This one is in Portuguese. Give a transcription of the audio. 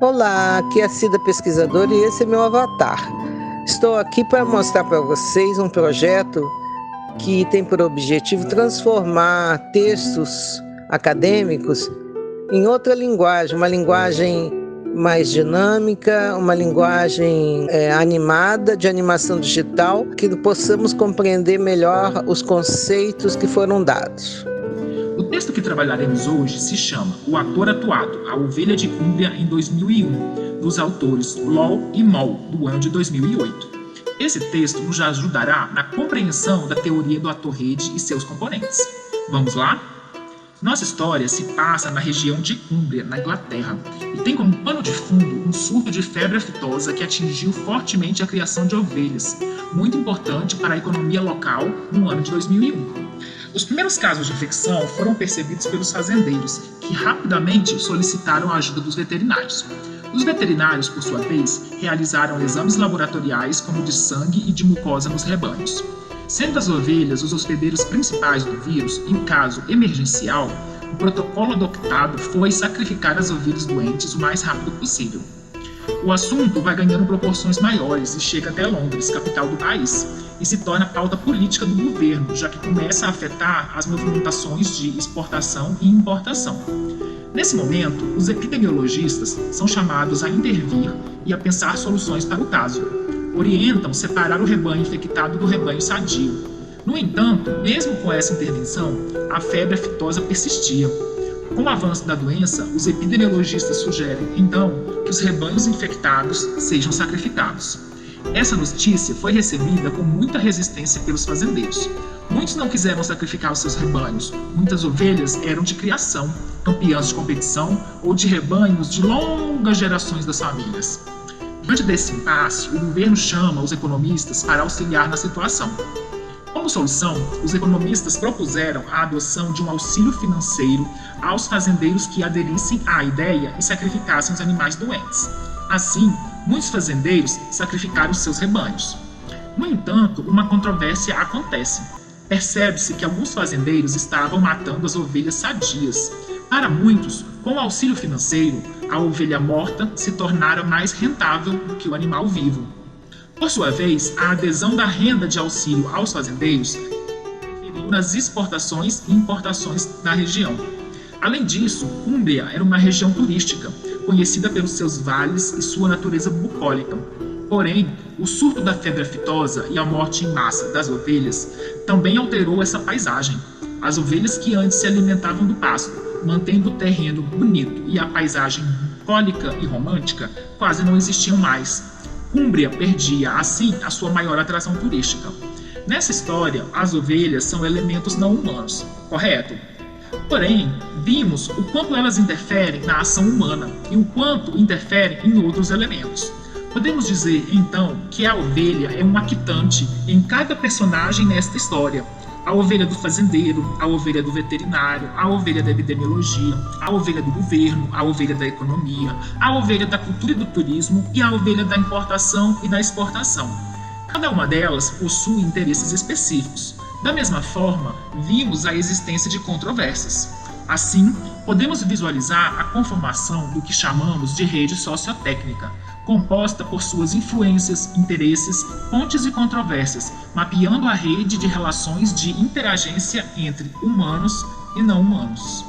Olá, aqui é a Cida Pesquisadora e esse é meu avatar. Estou aqui para mostrar para vocês um projeto que tem por objetivo transformar textos acadêmicos em outra linguagem, uma linguagem mais dinâmica, uma linguagem animada, de animação digital, que possamos compreender melhor os conceitos que foram dados. O texto que trabalharemos hoje se chama O Ator Atuado, A Ovelha de Cúmbria em 2001, dos autores LOL e MOL, do ano de 2008. Esse texto nos ajudará na compreensão da teoria do ator-rede e seus componentes. Vamos lá? Nossa história se passa na região de Cúmbria, na Inglaterra, e tem como pano de fundo um surto de febre aftosa que atingiu fortemente a criação de ovelhas, muito importante para a economia local no ano de 2001. Os primeiros casos de infecção foram percebidos pelos fazendeiros, que rapidamente solicitaram a ajuda dos veterinários. Os veterinários, por sua vez, realizaram exames laboratoriais como de sangue e de mucosa nos rebanhos. Sendo as ovelhas os hospedeiros principais do vírus, em caso emergencial, o protocolo adotado foi sacrificar as ovelhas doentes o mais rápido possível. O assunto vai ganhando proporções maiores e chega até Londres, capital do país, e se torna pauta política do governo, já que começa a afetar as movimentações de exportação e importação. Nesse momento, os epidemiologistas são chamados a intervir e a pensar soluções para o caso. Orientam separar o rebanho infectado do rebanho sadio. No entanto, mesmo com essa intervenção, a febre aftosa persistia. Com o avanço da doença, os epidemiologistas sugerem, então, que os rebanhos infectados sejam sacrificados. Essa notícia foi recebida com muita resistência pelos fazendeiros. Muitos não quiseram sacrificar os seus rebanhos. Muitas ovelhas eram de criação, campeãs de competição ou de rebanhos de longas gerações das famílias. Diante desse impasse, o governo chama os economistas para auxiliar na situação. Como solução, os economistas propuseram a adoção de um auxílio financeiro aos fazendeiros que aderissem à ideia e sacrificassem os animais doentes. Assim, muitos fazendeiros sacrificaram seus rebanhos. No entanto, uma controvérsia acontece. Percebe-se que alguns fazendeiros estavam matando as ovelhas sadias. Para muitos, com o auxílio financeiro, a ovelha morta se tornara mais rentável do que o animal vivo. Por sua vez, a adesão da renda de auxílio aos fazendeiros interferiu nas exportações e importações da região. Além disso, Cúmbria era uma região turística, conhecida pelos seus vales e sua natureza bucólica. Porém, o surto da febre aftosa e a morte em massa das ovelhas também alterou essa paisagem. As ovelhas que antes se alimentavam do pasto, mantendo o terreno bonito e a paisagem bucólica e romântica, quase não existiam mais. Cúmbria perdia, assim, a sua maior atração turística. Nessa história, as ovelhas são elementos não humanos, correto? Porém, vimos o quanto elas interferem na ação humana e o quanto interferem em outros elementos. Podemos dizer, então, que a ovelha é um actante em cada personagem nesta história. A ovelha do fazendeiro, a ovelha do veterinário, a ovelha da epidemiologia, a ovelha do governo, a ovelha da economia, a ovelha da cultura e do turismo e a ovelha da importação e da exportação. Cada uma delas possui interesses específicos. Da mesma forma, vimos a existência de controvérsias. Assim, podemos visualizar a conformação do que chamamos de rede sociotécnica, composta por suas influências, interesses, pontes e controvérsias, mapeando a rede de relações de interagência entre humanos e não humanos.